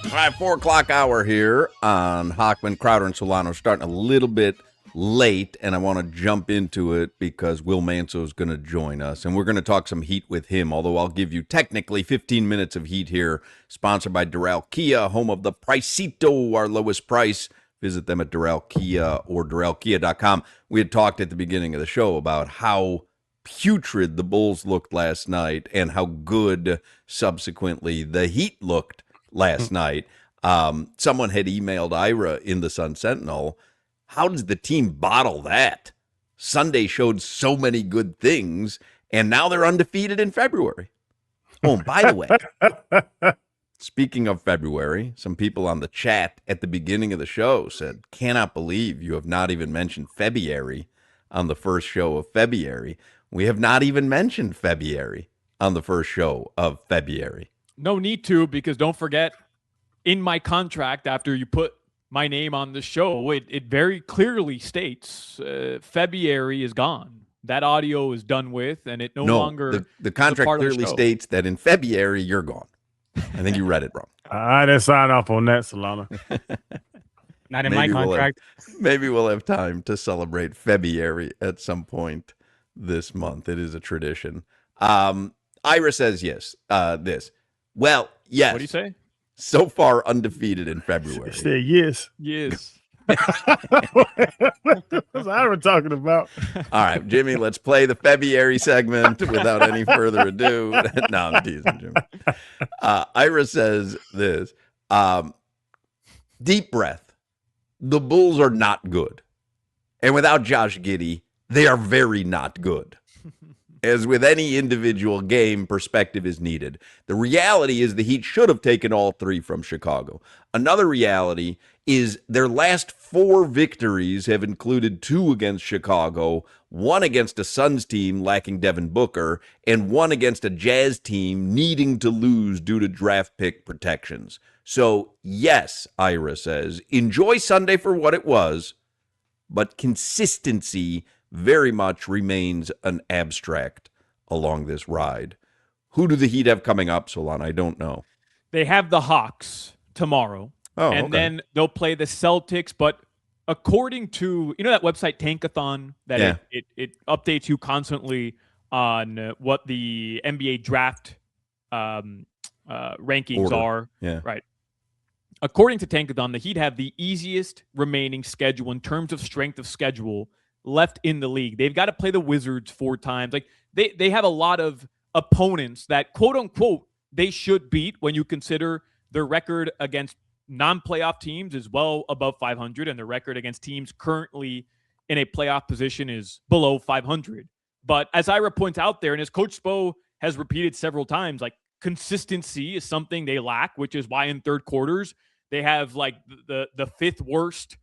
All right, 4 o'clock hour here on Hockman, Crowder, and Solano. Starting a little bit late, and I want to jump into it because Will Manso is going to join us, and we're going to talk some Heat with him, although I'll give you technically 15 minutes of Heat here, sponsored by Doral Kia, home of the Pricito, our lowest price. Visit them at Doral Kia or DoralKia.com. We had talked at the beginning of the show about how putrid the Bulls looked last night and how good subsequently the Heat looked last night. Someone had emailed Ira in the Sun Sentinel, how does the team bottle that? Sunday showed so many good things, and now they're undefeated in February. Oh, and by the way, speaking of February, some people on the chat at the beginning of the show said, cannot believe you have not even mentioned February on the first show of February. We have not even mentioned February on the first show of February. No need to, because don't forget, in my contract, after you put my name on the show, it very clearly states February is gone. That audio is done with, and it no longer. The contract clearly states that in February you're gone. I think you read it wrong. I didn't sign off on that, Solana. Not in my contract. Maybe we'll have time to celebrate February at some point this month. It is a tradition. Ira says yes. Well, yes. What do you say? So far undefeated in February. He said yes. Yes. What's Ira talking about? All right, Jimmy, let's play the February segment without any further ado. No, I'm teasing, Jimmy. Ira says this. Deep breath. The Bulls are not good. And without Josh Giddey, they are very not good. As with any individual game, perspective is needed. The reality is the Heat should have taken all three from Chicago. Another reality is their last 4 victories have included 2 against Chicago, 1 against a Suns team lacking Devin Booker, and 1 against a Jazz team needing to lose due to draft pick protections. So, yes, Ira says, enjoy Sunday for what it was, but consistency very much remains an abstract along this ride. Who do the Heat have coming up, Solana? I don't know. They have the Hawks tomorrow, then they'll play the Celtics. But according to, that website Tankathon, that it updates you constantly on what the NBA draft rankings are. Yeah. Right. According to Tankathon, the Heat have the easiest remaining schedule in terms of strength of schedule left in the league. They've got to play the Wizards 4 times. Like they have a lot of opponents that, quote unquote, they should beat when you consider their record against non-playoff teams is well above 500, and their record against teams currently in a playoff position is below 500. But as Ira points out there, and as Coach Spo has repeated several times, like consistency is something they lack, which is why in third quarters they have like the 5th worst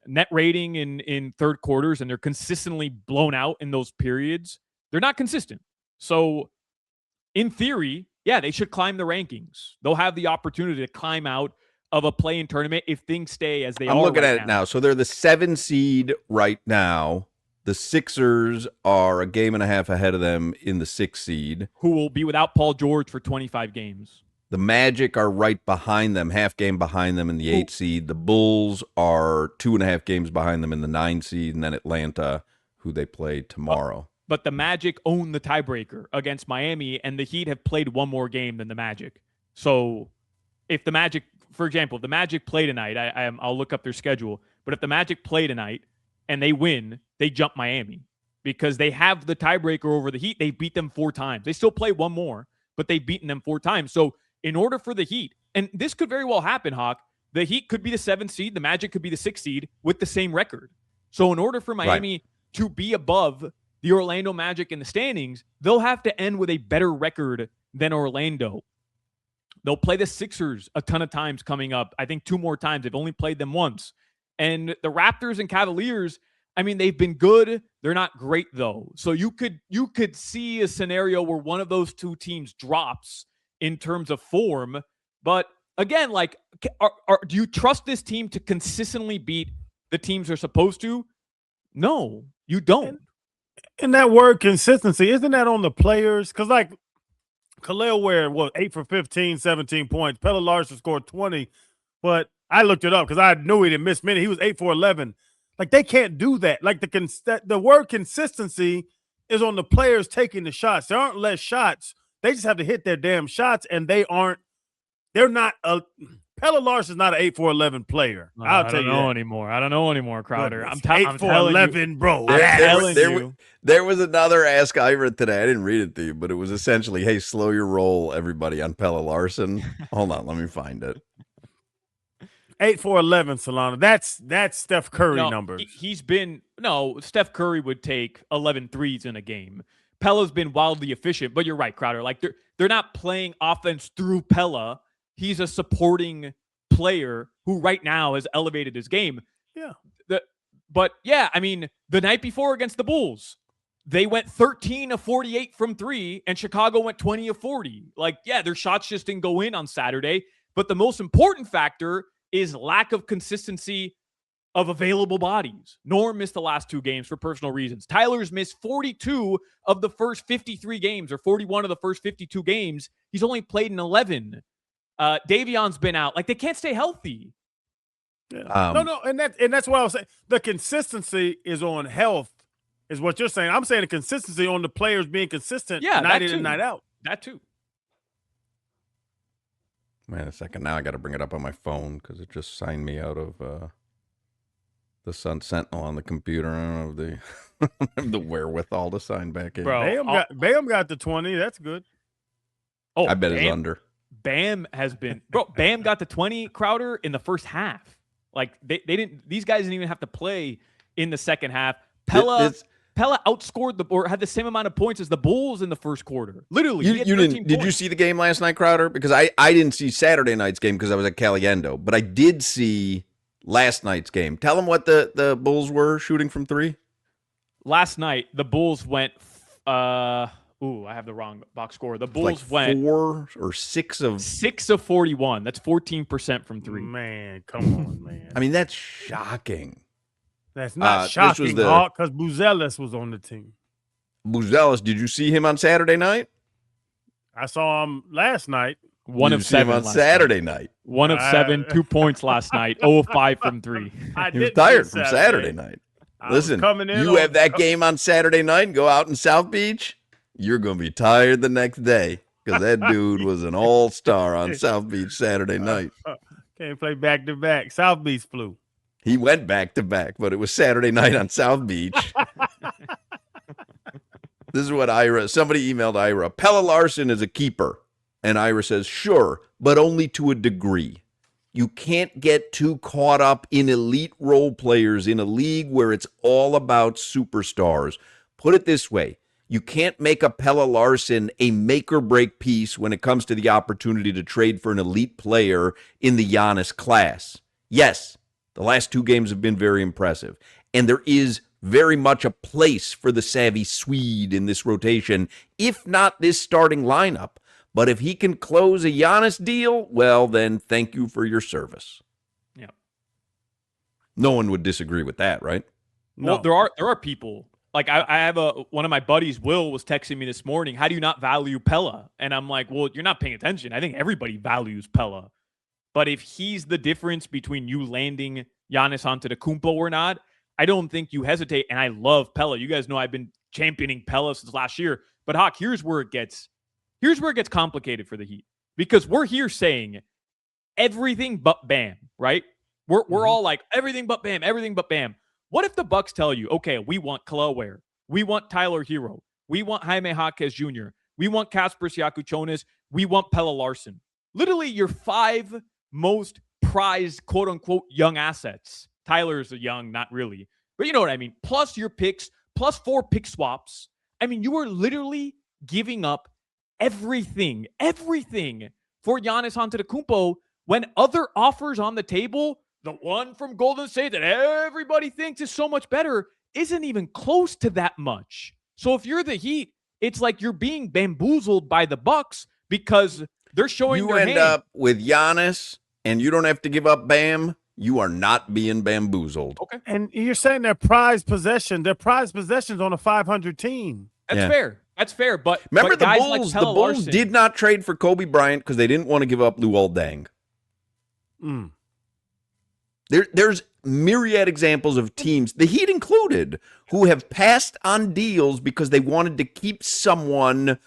net rating in third quarters, and they're consistently blown out in those periods. They're not consistent. So in theory, yeah, they should climb the rankings. They'll have the opportunity to climb out of a play-in tournament if things stay as they are. I'm looking at it now. So they're the 7 seed right now. The Sixers are a game and a half ahead of them in the 6th seed. Who will be without Paul George for 25 games. The Magic are right behind them, half game behind them in the 8th seed. The Bulls are 2.5 games behind them in the 9th seed, and then Atlanta, who they play tomorrow. But the Magic own the tiebreaker against Miami, and the Heat have played one more game than the Magic. So if the Magic, for example, if the Magic play tonight, I'll look up their schedule, but if the Magic play tonight and they win, they jump Miami because they have the tiebreaker over the Heat. They beat them 4 times. They still play one more, but they've beaten them 4 times. So in order for the Heat, and this could very well happen, Hawk, the Heat could be the 7th seed, the Magic could be the 6th seed with the same record. So in order for Miami to be above the Orlando Magic in the standings, they'll have to end with a better record than Orlando. They'll play the Sixers a ton of times coming up. I think 2 more times. They've only played them once. And the Raptors and Cavaliers, I mean, they've been good. They're not great, though. So you could see a scenario where one of those 2 teams drops in terms of form. But again, like, do you trust this team to consistently beat the teams they're supposed to? No, you don't. And that word consistency, isn't that on the players? Because, like, Khalil Ware was 8 for 15, 17 points. Pelle Larsson scored 20, but I looked it up because I knew he didn't miss many. He was 8 for 11. Like, they can't do that. Like, the word consistency is on the players taking the shots. There aren't less shots. They just have to hit their damn shots, and they're not a Pelle Larson's not an 8 for 11 player. I'll tell you I don't know anymore, Crowder. I'm 8 for 11, bro. There was another Ask Ira today. I didn't read it to you, but it was essentially, hey, slow your roll, everybody, on Pelle Larsson. Hold on, let me find it. 8 for 11, Solana. That's Steph Curry numbers. Steph Curry would take 11 threes in a game. Pella's been wildly efficient, but you're right, Crowder. Like, they're not playing offense through Pelle. He's a supporting player who right now has elevated his game. Yeah. But I mean, the night before against the Bulls, they went 13 of 48 from three, and Chicago went 20 of 40. Like, their shots just didn't go in on Saturday. But the most important factor is lack of consistency of available bodies. Norm missed the last 2 games for personal reasons. Tyler's missed 42 of the first 53 games, or 41 of the first 52 games. He's only played in 11. Davion's been out. Like, they can't stay healthy. Yeah. And that's what I was saying. The consistency is on health, is what you're saying. I'm saying the consistency on the players being consistent night in and night out. That too. Wait a second. Now I got to bring it up on my phone because it just signed me out of the Sun Sentinel on the computer. I don't have the wherewithal to sign back in. Bro, Bam got the 20. That's good. Oh, I bet it's under. Bam has been Bam got the 20, Crowder, in the first half. Like, they didn't. These guys didn't even have to play in the second half. Pelle outscored or had the same amount of points as the Bulls in the first quarter. Literally, Did you see the game last night, Crowder? Because I didn't see Saturday night's game because I was at Caliendo, but I did see last night's game. Tell them what the Bulls were shooting from three. Last night, the Bulls went. I have the wrong box score. The Bulls went 4 or 6 of 41. That's 14% from three. Man, come on, man. I mean, that's shocking. That's not shocking, because Buzelis was on the team. Buzelis, did you see him on Saturday night? I saw him last night. 1 of 7 on Saturday night. 1 of 7, 2 points last night. 0 of 5 from three. He was tired from Saturday night. Listen, you have that game on Saturday night and go out in South Beach, you're going to be tired the next day because that dude was an all-star on South Beach Saturday night. Can't play back-to-back. South Beach flew. He went back-to-back, but it was Saturday night on South Beach. This is what somebody emailed Ira. Pelle Larsson is a keeper. And Ira says, sure, but only to a degree. You can't get too caught up in elite role players in a league where it's all about superstars. Put it this way. You can't make a Pelle Larsson a make-or-break piece when it comes to the opportunity to trade for an elite player in the Giannis class. Yes, the last 2 games have been very impressive, and there is very much a place for the savvy Swede in this rotation, if not this starting lineup. But if he can close a Giannis deal, well, then thank you for your service. Yeah. No one would disagree with that, right? No. Well, there are people. Like, I have one of my buddies, Will, was texting me this morning, how do you not value Pelle? And I'm like, well, you're not paying attention. I think everybody values Pelle. But if he's the difference between you landing Giannis Antetokounmpo or not, I don't think you hesitate. And I love Pelle. You guys know I've been championing Pelle since last year. But, Hawk, here's where it gets complicated for the Heat. Because we're here saying everything but Bam, right? We're all like, everything but Bam, everything but Bam. What if the Bucks tell you, okay, we want Khalil Ware, we want Tyler Hero, we want Jaime Jaquez Jr., we want Kasper Siakam-Chonis, we want Pelle Larsson. Literally your 5 most prized, quote-unquote, young assets. Tyler's a young, not really. But you know what I mean. Plus your picks, plus 4 pick swaps. I mean, you are literally giving up everything for Giannis Antetokounmpo when other offers on the table, the one from Golden State that everybody thinks is so much better, isn't even close to that much. So if you're the Heat, it's like you're being bamboozled by the Bucks because they're showing you end up with Giannis and you don't have to give up Bam. You are not being bamboozled. Okay. And you're saying their prized possessions on a 500 team. That's fair. That's fair, but remember but the guys Bulls. like The Pelle Bulls Larsson, did not trade for Kobe Bryant because they didn't want to give up Luol Deng. Mm. There's myriad examples of teams, the Heat included, who have passed on deals because they wanted to keep someone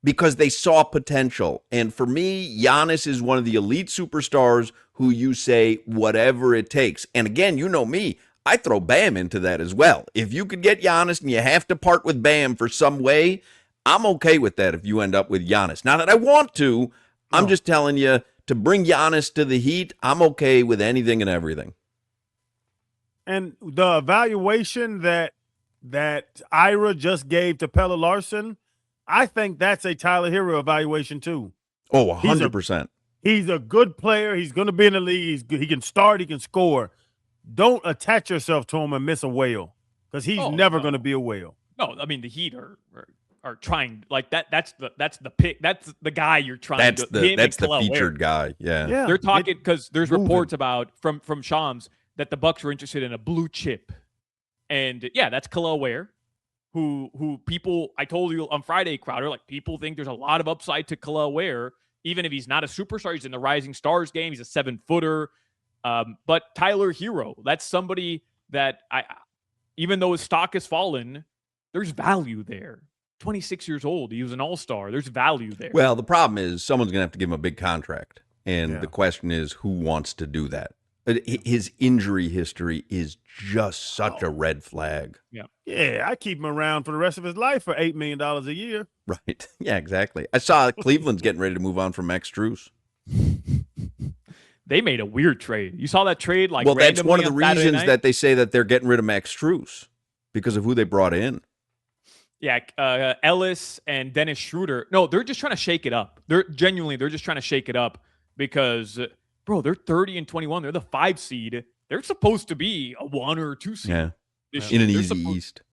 because they saw potential. And for me, Giannis is one of the elite superstars who you say whatever it takes. And again, you know me, I throw Bam into that as well. If you could get Giannis and you have to part with Bam for some way, I'm okay with that if you end up with Giannis. Not that I want to, I'm just telling you, to bring Giannis to the Heat, I'm okay with anything and everything. And the evaluation that Ira just gave to Pelle Larsson, I think that's a Tyler Hero evaluation too. Oh, 100%. He's a good player. He's going to be in the league. He can start. He can score. Don't attach yourself to him and miss a whale because he's never going to be a whale. No, I mean the Heat are trying like that. That's the pick. That's the guy you're trying to. That's the featured guy. Yeah. They're talking because there's reports about from Shams that the Bucks were interested in a blue chip, and yeah, that's Khalil Ware, who people I told you on Friday, Crowder, like people think there's a lot of upside to Khalil Ware, even if he's not a superstar. He's in the Rising Stars game. He's a 7-footer. But Tyler Hero, that's somebody that even though his stock has fallen, there's value there. 26 years old. He was an all-star. There's value there. Well, the problem is someone's going to have to give him a big contract. And the question is who wants to do that? His injury history is just such a red flag. Yeah, I keep him around for the rest of his life for $8 million a year. Right. Yeah, exactly. I saw Cleveland's getting ready to move on from Max Strus. They made a weird trade. You saw that trade? Like, well, that's one of the reasons night? that they say that they're getting rid of Max Strus because of who they brought in. Yeah, Ellis and Dennis Schroeder. No, they're just trying to shake it up. They're just trying to shake it up because, bro, they're 30 and 21. They're the 5 seed. They're supposed to be a 1 or 2 seed. Yeah, in an easy East.